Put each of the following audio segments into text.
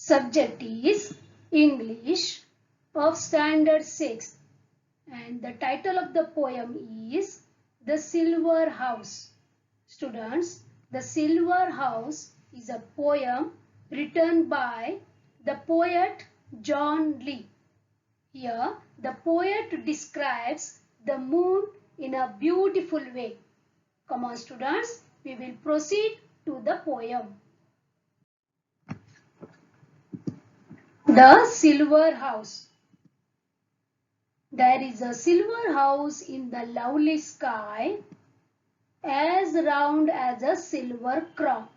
Subject is English of Standard 6 and the title of the poem is The Silver House. Students, The Silver House is a poem written by the poet John Lee. Here, the poet describes the moon in a beautiful way. Come on students, we will proceed to the poem. The Silver House. There is a silver house in the lovely sky, as round as a silver crown.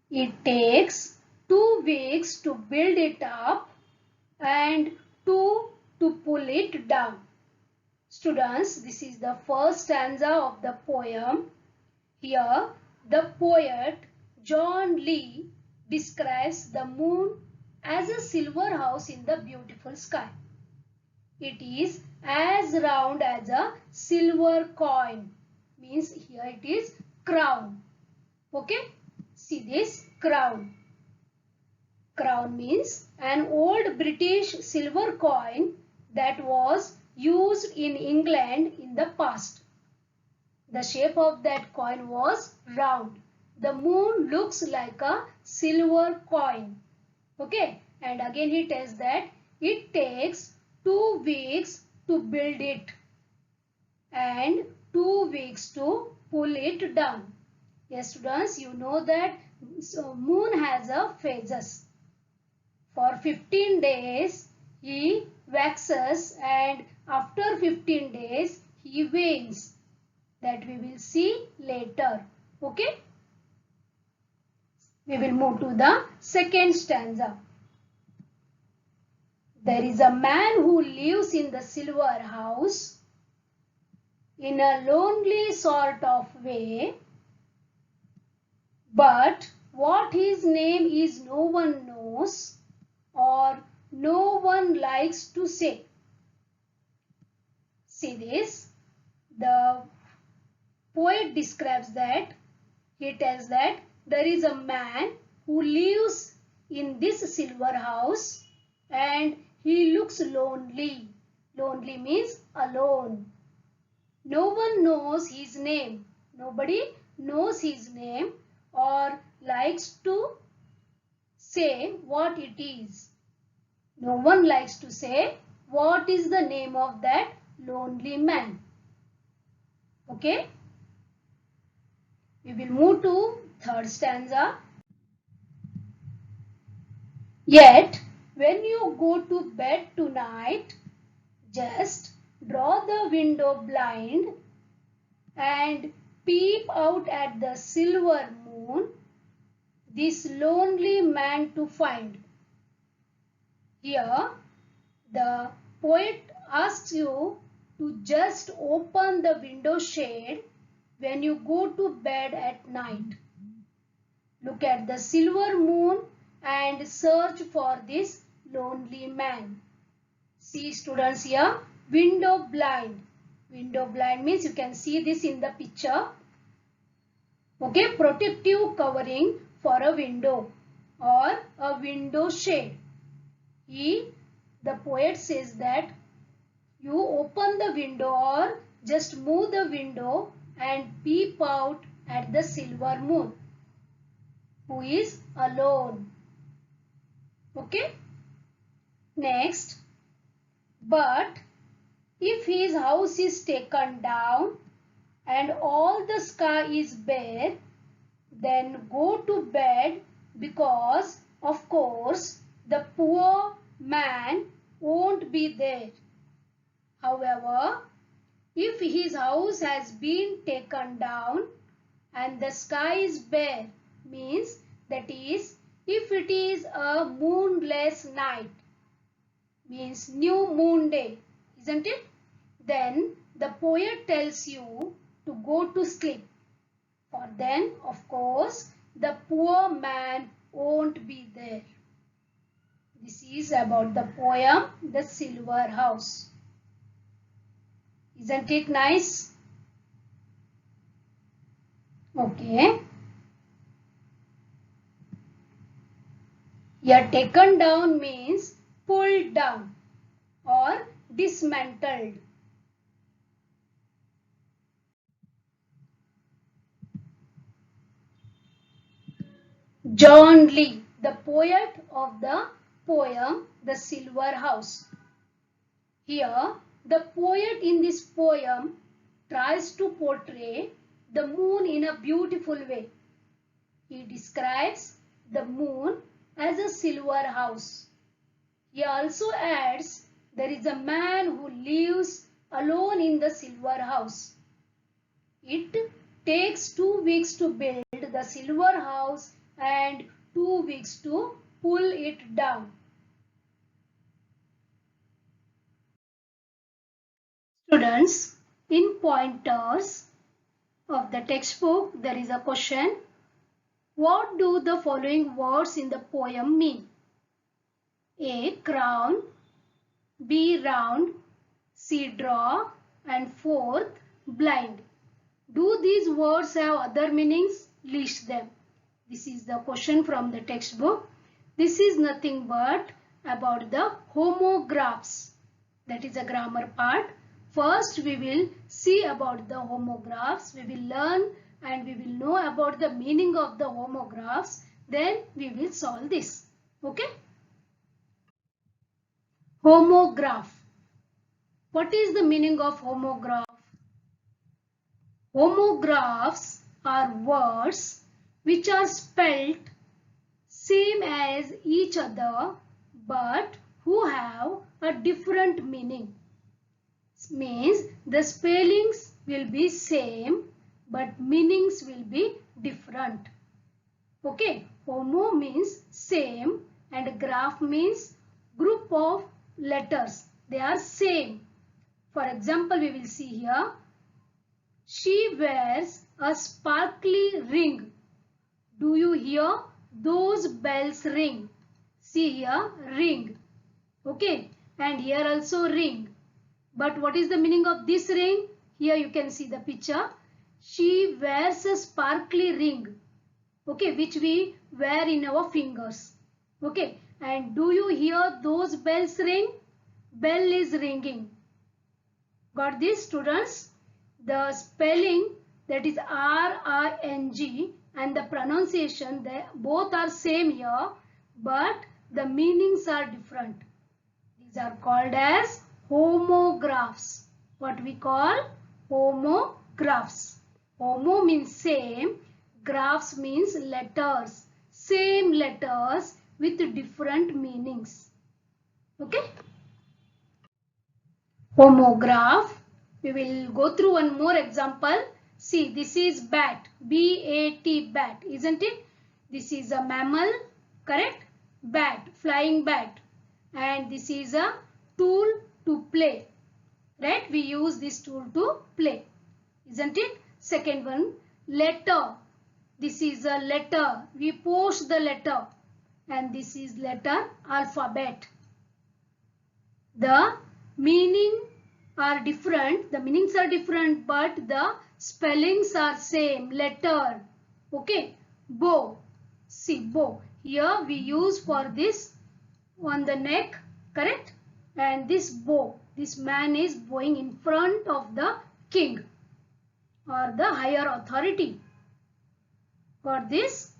It takes 2 weeks to build it up and 2 to pull it down. Students, this is the first stanza of the poem. Here, the poet John Lee describes the moon as a silver house in the beautiful sky. It is as round as a silver coin. Means here it is crown. Okay. See this crown. Crown means an old British silver coin that was used in England in the past. The shape of that coin was round. The moon looks like a silver coin. Okay. And again he tells that it takes 2 weeks to build it and 2 weeks to pull it down. Yes students, you know that moon has a phases. For 15 days he waxes and after 15 days he wanes. That we will see later. Okay. We will move to the second stanza. There is a man who lives in the silver house in a lonely sort of way, but what his name is no one knows or no one likes to say. See this, the poet describes that, he tells that there is a man who lives in this silver house and he looks lonely. Lonely means alone. No one knows his name. Nobody knows his name or likes to say what it is. No one likes to say what is the name of that lonely man. Okay. We will move to third stanza. Yet, when you go to bed tonight, just draw the window blind and peep out at the silver moon, this lonely man to find. Here, the poet asks you to just open the window shade when you go to bed at night. Look at the silver moon and search for this lonely man. See students here, window blind. Window blind means you can see this in the picture. Okay, protective covering for a window or a window shade. The poet says that you open the window or just move the window and peep out at the silver moon who is alone. Okay. Next, but if his house is taken down and all the sky is bare, then go to bed because of course the poor man won't be there. However, if his house has been taken down and the sky is bare, means that is if it is a moonless night, means new moon day, isn't it? Then the poet tells you to go to sleep. For then, of course, the poor man won't be there. This is about the poem, The Silver House. Isn't it nice? Okay. Here taken down means pulled down or dismantled. John Lee, the poet of the poem The Silver House. Here, the poet in this poem tries to portray the moon in a beautiful way. He describes the moon as a silver house. He also adds there is a man who lives alone in the silver house. It takes 2 weeks to build the silver house and 2 weeks to pull it down. Students, in pointers of the textbook, there is a question. What do the following words in the poem mean? A. Crown, B. Round, C. Draw, and fourth, blind. Do these words have other meanings? List them. This is the question from the textbook. This is nothing but about the homographs. That is a grammar part. First, we will see about the homographs. We will learn and we will know about the meaning of the homographs. Then we will solve this. Okay? Homograph. What is the meaning of homograph? Homographs are words which are spelt same as each other but who have a different meaning. Means the spellings will be same but meanings will be different. Okay, homo means same and graph means group of letters. They are same. For example, we will see here. She wears a sparkly ring. Do you hear those bells ring? See here, ring. Okay, and here also ring. But what is the meaning of this ring? Here you can see the picture. She wears a sparkly ring. Okay, which we wear in our fingers. Okay, and do you hear those bells ring? Bell is ringing. Got this, students? The spelling, that is R-I-N-G, and the pronunciation, they both are same here, but the meanings are different. These are called as homographs. What we call homographs. Homo means same, graphs means letters, same letters with different meanings. Okay? Homograph. We will go through one more example. See, this is bat, B-A-T, bat, isn't it? This is a mammal, correct? Bat, flying bat. And this is a tool to play, right? We use this tool to play, isn't it? Second one, letter. This is a letter. We post the letter. And this is letter alphabet. The meaning are different, the meanings are different, but the spellings are same. Letter, okay. Bow, see, bow. Here we use for this on the neck, correct? And this bow, this man is bowing in front of the king or the higher authority. Got this?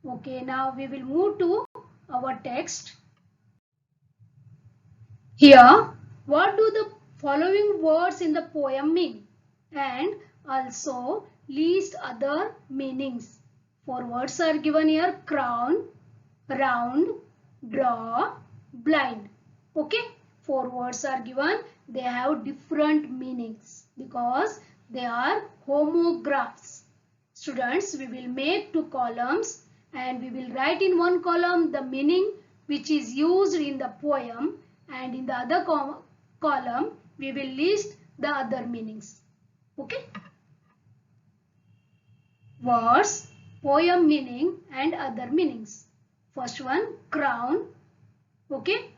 Okay, now we will move to our text. Here, what do the following words in the poem mean? And also list other meanings. 4 words are given here: crown, round, draw, blind. Okay, 4 words are given. They have different meanings because they are homographs. Students, we will make 2 columns and we will write in one column the meaning which is used in the poem, and in the other column we will list the other meanings. Okay. Words, poem meaning and other meanings. First one, crown. Okay.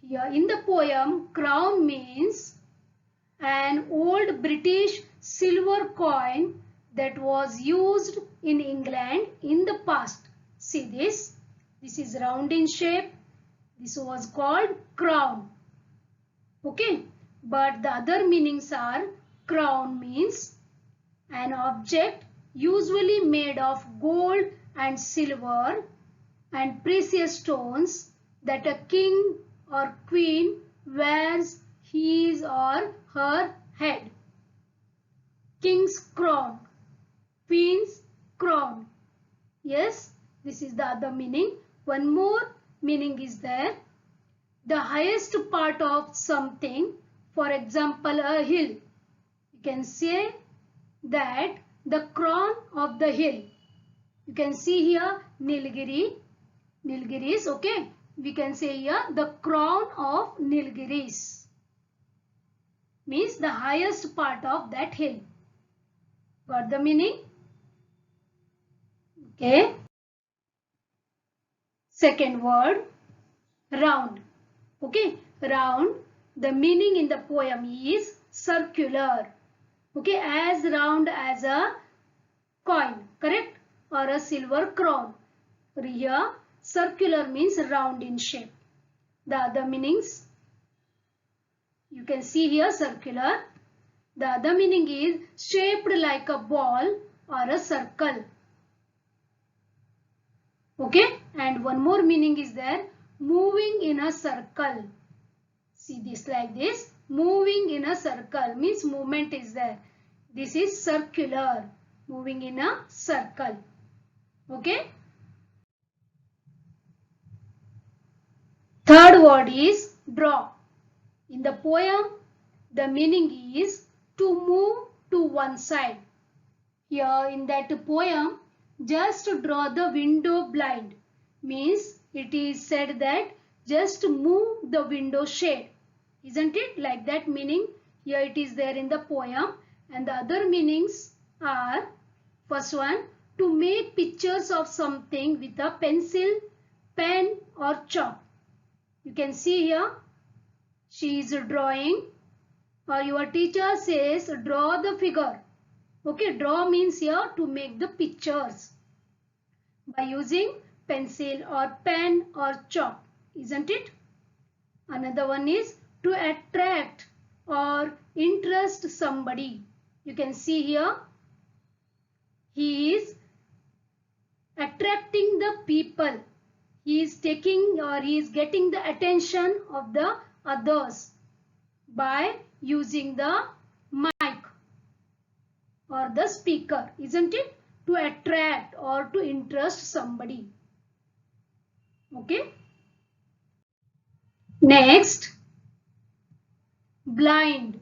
Here in the poem, crown means an old British silver coin that was used in England in the past. See this. This is round in shape. This was called crown. Okay. But the other meanings are crown means an object usually made of gold and silver and precious stones that a king or queen wears his or her head. King's crown, queen's crown. Yes, this is the other meaning. One more meaning is there. The highest part of something, for example a hill. You can say that the crown of the hill. You can see here Nilgiris, okay. We can say here the crown of Nilgiris. Means the highest part of that hill. Got the meaning? Okay. Second word, round. Okay, round. The meaning in the poem is circular. Okay, as round as a coin, correct? Or a silver crown. Here, circular means round in shape. The other meanings, you can see here circular. The other meaning is shaped like a ball or a circle. Okay, and one more meaning is there, moving in a circle. See this like this, moving in a circle means movement is there. This is circular, moving in a circle. Okay. Third word is draw. In the poem, the meaning is to move to one side. Here in that poem, just draw the window blind. Means it is said that just move the window shade. Isn't it? Like that meaning. Here it is there in the poem. And the other meanings are, first one, to make pictures of something with a pencil, pen or chalk. You can see here, she is drawing, or your teacher says draw the figure. Okay, draw means here to make the pictures by using pencil or pen or chalk, isn't it? Another one is to attract or interest somebody. You can see here, he is attracting the people. He is taking or he is getting the attention of the others by using the mic or the speaker, isn't it? To attract or to interest somebody. Okay. Next, blind.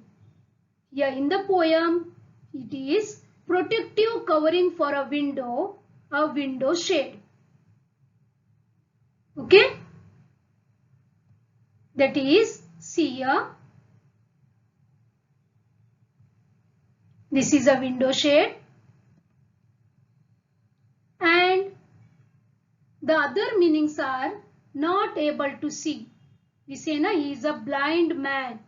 Here in the poem, it is protective covering for a window shade. Okay. That is, see here. This is a window shade. And the other meanings are not able to see. We say na, he is a blind man.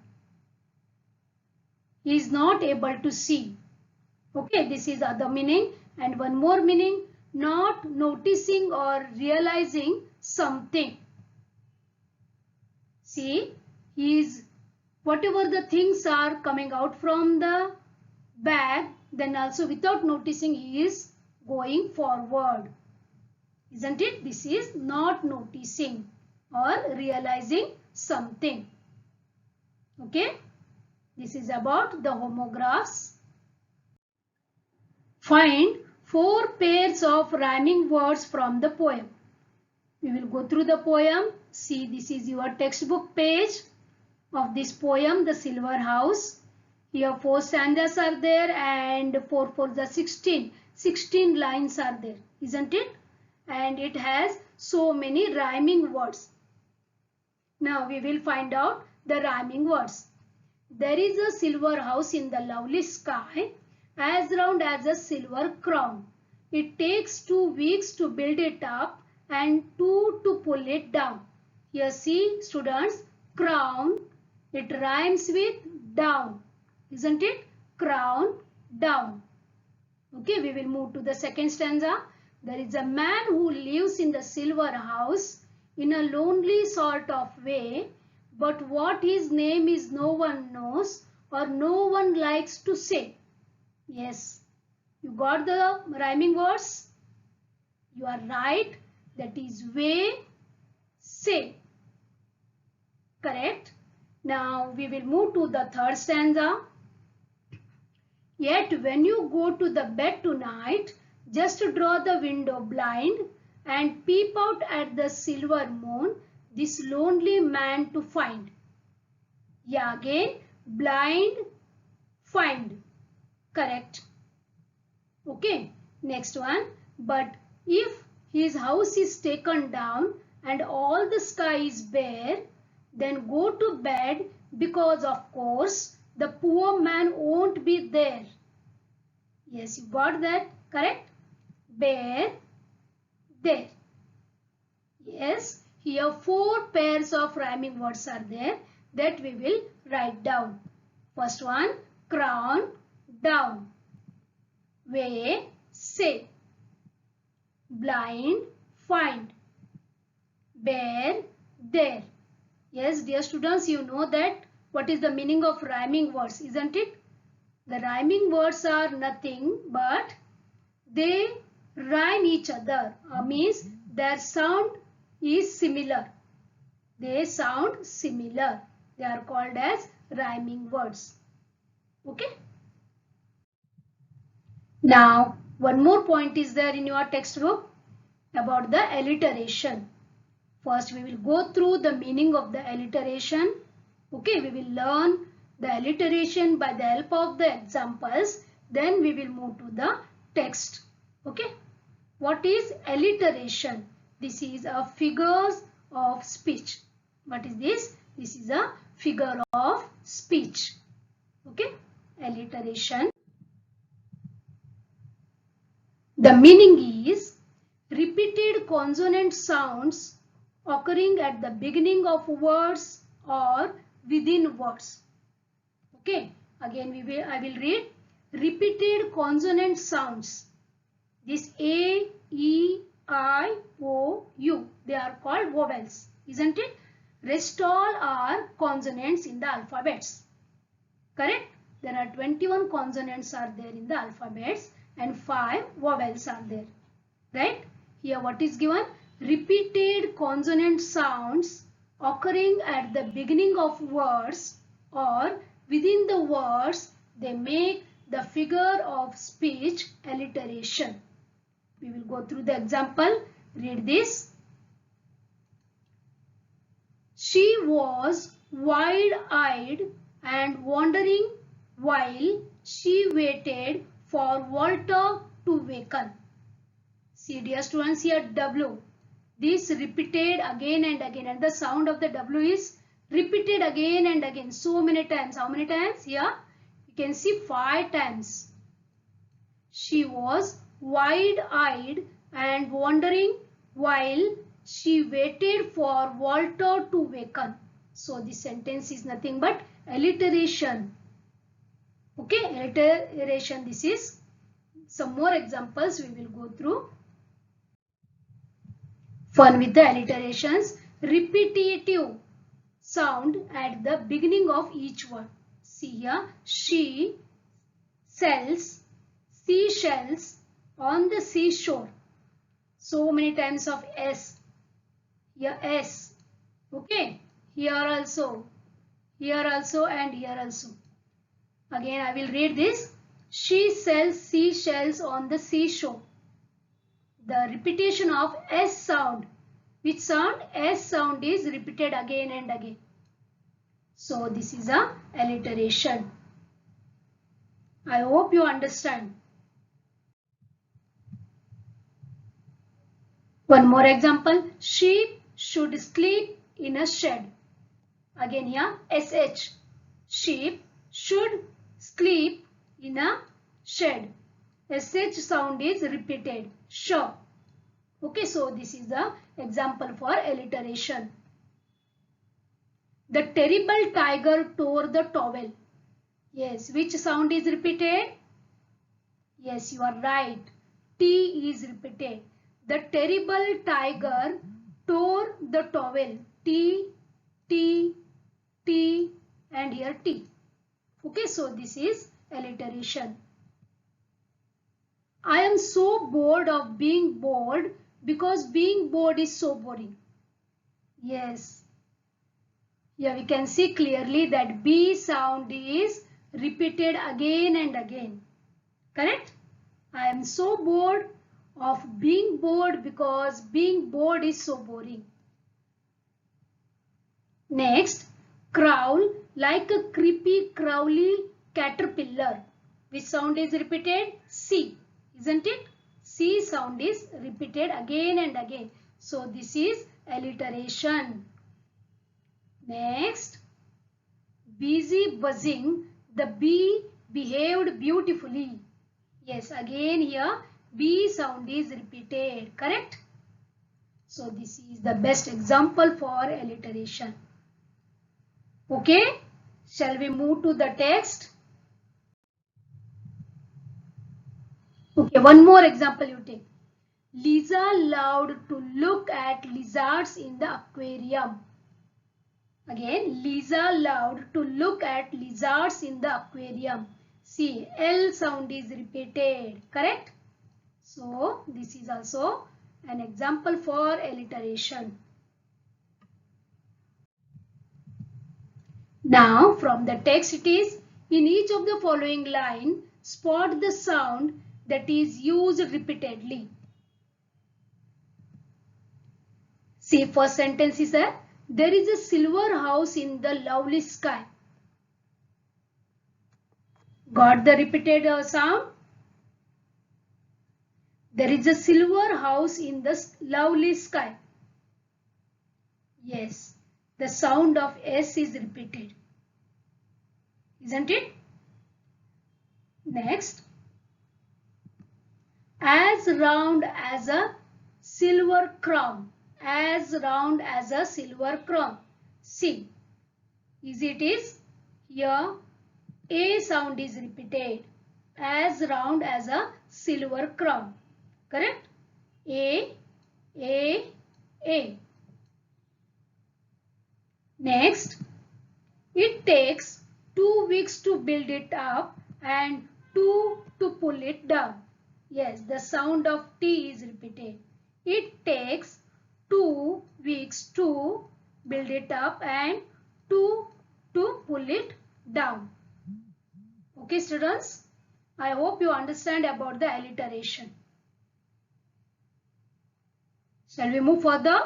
He is not able to see. Okay, this is other meaning. And one more meaning, not noticing or realizing something. See, he is, whatever the things are coming out from the bag, then also without noticing he is going forward. Isn't it? This is not noticing or realizing something. Okay. This is about the homographs. Find 4 pairs of rhyming words from the poem. We will go through the poem. See, this is your textbook page of this poem, The Silver House. Here 4 stanzas are there and 4 4 the 16. 16 lines are there, isn't it? And it has so many rhyming words. Now we will find out the rhyming words. There is a silver house in the lovely sky, as round as a silver crown. It takes 2 weeks to build it up and 2 to pull it down. Here see students, crown, it rhymes with down, isn't it? Crown, down. Okay, we will move to the second stanza. There is a man who lives in the silver house in a lonely sort of way, but what his name is no one knows or no one likes to say. Yes, you got the rhyming words? You are right. That is way, say. Correct. Now we will move to the third stanza. Yet when you go to the bed tonight, just draw the window blind and peep out at the silver moon, this lonely man to find. Yeah, again, blind, find. Correct. Okay, next one. But if his house is taken down and all the sky is bare, then go to bed because of course the poor man won't be there. Yes, you got that, correct? Bare, there. Yes, here 4 pairs of rhyming words are there that we will write down. First one, crown, down. Way, say. Blind, find. Bare, there. Yes, dear students, you know that what is the meaning of rhyming words, isn't it? The rhyming words are nothing but they rhyme each other. Means their sound is similar. They sound similar. They are called as rhyming words. Okay. Now, one more point is there in your textbook about the alliteration. First, we will go through the meaning of the alliteration. Okay, we will learn the alliteration by the help of the examples. Then we will move to the text. Okay, what is alliteration? This is a figures of speech. What is this? This is a figure of speech. Okay, alliteration. The meaning is repeated consonant sounds occurring at the beginning of words or within words. Okay, again I will read repeated consonant sounds. This A, E, I, O, U, they are called vowels, isn't it? Rest all are consonants in the alphabets. Correct? There are 21 consonants are there in the alphabets and 5 vowels are there. Right? Here what is given? Repeated consonant sounds occurring at the beginning of words or within the words, they make the figure of speech alliteration. We will go through the example. Read this. She was wide-eyed and wondering while she waited for Walter to waken. See, dear students, here W. This repeated again and again, and the sound of the W is repeated again and again so many times. How many times? Here you can see 5 times. She was wide-eyed and wondering while she waited for Walter to waken. So this sentence is nothing but alliteration. Okay, alliteration. This is some more examples we will go through. Fun with the alliterations. Repetitive sound at the beginning of each word. See here, she sells seashells on the seashore. So many times of S. Here S. Okay. Here also and here also. Again I will read this. She sells seashells on the seashore. The repetition of S sound. Which sound? S sound is repeated again and again. So this is a alliteration. I hope you understand. One more example. Sheep should sleep in a shed. Again here SH. Sheep should sleep in a shed. SH sound is repeated. Sure. Okay, so this is the example for alliteration. The terrible tiger tore the towel. Yes, which sound is repeated? Yes, you are right. T is repeated. The terrible tiger tore the towel. T, T, T and here T. Okay, so this is alliteration. I am so bored of being bored because being bored is so boring. Yes. Here we can see clearly that B sound is repeated again and again. Correct? I am so bored of being bored because being bored is so boring. Next, crawl like a creepy crawly caterpillar. Which sound is repeated? C. Isn't it? C sound is repeated again and again. So this is alliteration. Next, busy buzzing, the bee behaved beautifully. Yes, again here B sound is repeated, correct? So this is the best example for alliteration. Okay, shall we move to the text? Okay, one more example you take. Lisa loved to look at lizards in the aquarium. Again, Lisa loved to look at lizards in the aquarium. See, L sound is repeated, correct? So, this is also an example for alliteration. Now, from the text it is, in each of the following line, spot the sound that is used repeatedly. See, first sentence is that there is a silver house in the lovely sky. Got the repeated sound? There is a silver house in the lovely sky. Yes, the sound of S is repeated. Isn't it? Next, as round as a silver crown. As round as a silver crown. See, it is here A sound is repeated. As round as a silver crown. Correct? A. Next, it takes 2 weeks to build it up and 2 to pull it down. Yes, the sound of T is repeated. It takes 2 weeks to build it up and 2 to pull it down. Okay, students, I hope you understand about the alliteration. Shall we move further?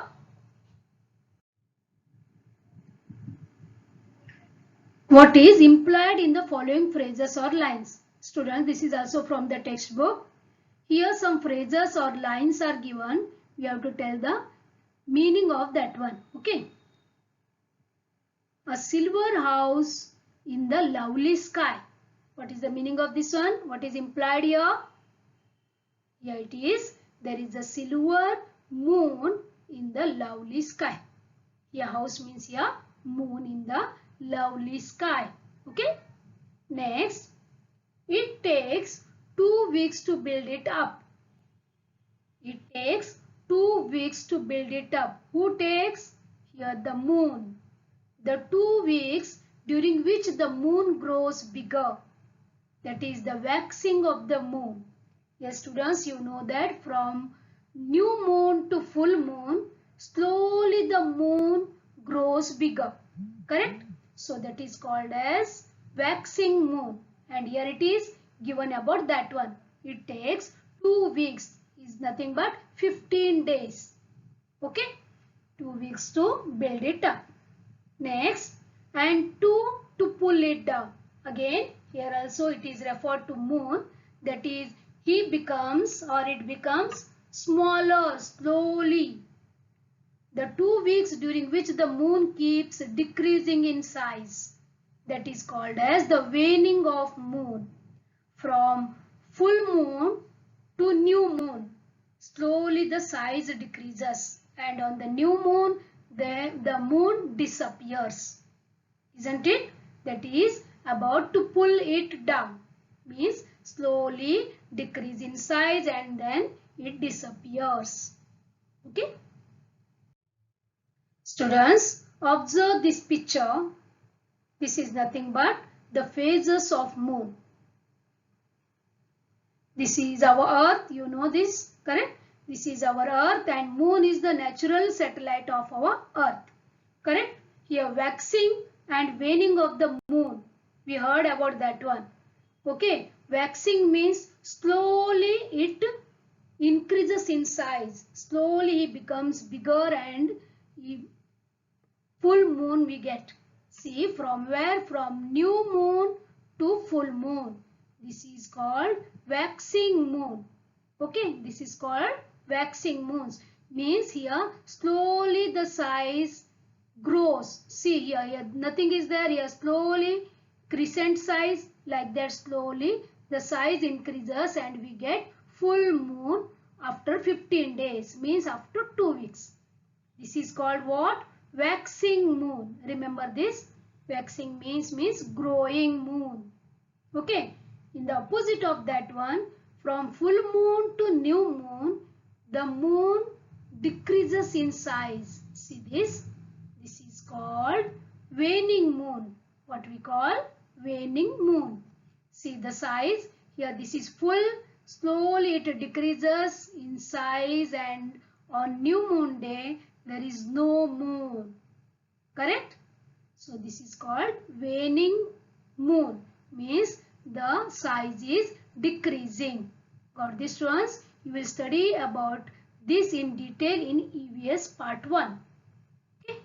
What is implied in the following phrases or lines? Students, this is also from the textbook. Here some phrases or lines are given. We have to tell the meaning of that one. Okay. A silver house in the lovely sky. What is the meaning of this one? What is implied here? Here it is. There is a silver moon in the lovely sky. Here house means here moon in the lovely sky. Okay. Next, it takes 2 weeks to build it up. It takes 2 weeks to build it up. Who takes? Here the moon. The 2 weeks during which the moon grows bigger. That is the waxing of the moon. Yes, students, you know that from new moon to full moon, slowly the moon grows bigger. Correct? So that is called as waxing moon. And here it is given about that one. It takes 2 weeks. Is nothing but 15 days. Okay? 2 weeks to build it up. Next, and 2 to pull it down. Again, here also it is referred to moon. That is, he becomes or it becomes smaller slowly. The 2 weeks during which the moon keeps decreasing in size. That is called as the waning of moon. From full moon to new moon. Slowly the size decreases. And on the new moon, the moon disappears. Isn't it? That is about to pull it down. Means slowly decrease in size and then it disappears. Okay. Students, observe this picture. This is nothing but the phases of moon. This is our earth, you know this, correct? This is our earth and moon is the natural satellite of our earth, correct? Here waxing and waning of the moon, we heard about that one. Okay, waxing means slowly it increases in size, slowly it becomes bigger and full moon we get. See from where? From new moon to full moon. This is called waxing moon. Okay, this is called waxing moons. Means here slowly the size grows. See here nothing is there. Here slowly crescent size, like that slowly the size increases and we get full moon after 15 days. Means after 2 weeks. This is called what? Waxing moon. Remember this? Waxing means growing moon. Okay. In the opposite of that one, from full moon to new moon, the moon decreases in size. See this? This is called waning moon. What we call waning moon. See the size? Here this is full. Slowly it decreases in size and on new moon day there is no moon. Correct? So this is called waning moon. Means the size is decreasing. Got this, students? You will study about this in detail in EVS part 1. Okay.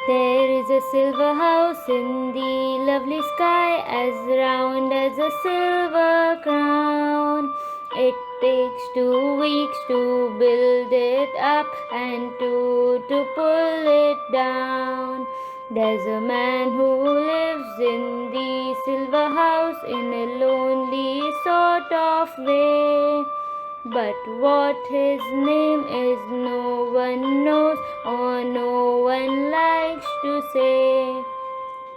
There is a silver house in the lovely sky, as round as a silver crown. It takes 2 weeks to build it up and two to pull it down. There's a man who lives in the silver house in a lonely sort of way. But what his name is no one knows or no one likes to say.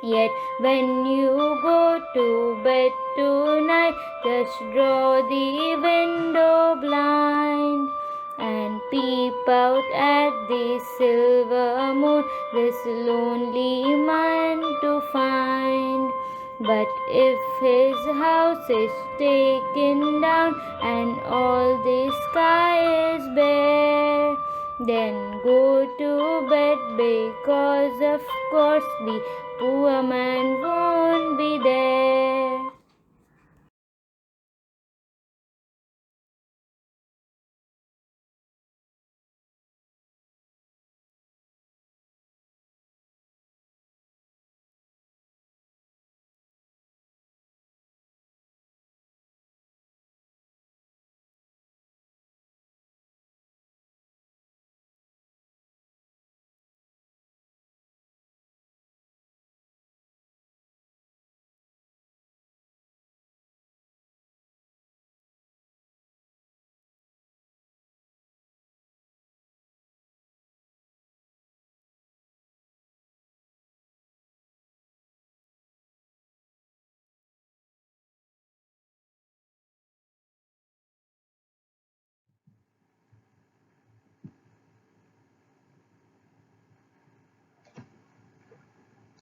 Yet when you go to bed tonight, just draw the window blind and peep out at the silver moon, this lonely man to find. But if his house is taken down and all the sky is bare, then go to bed, because of course the poor man won't be there.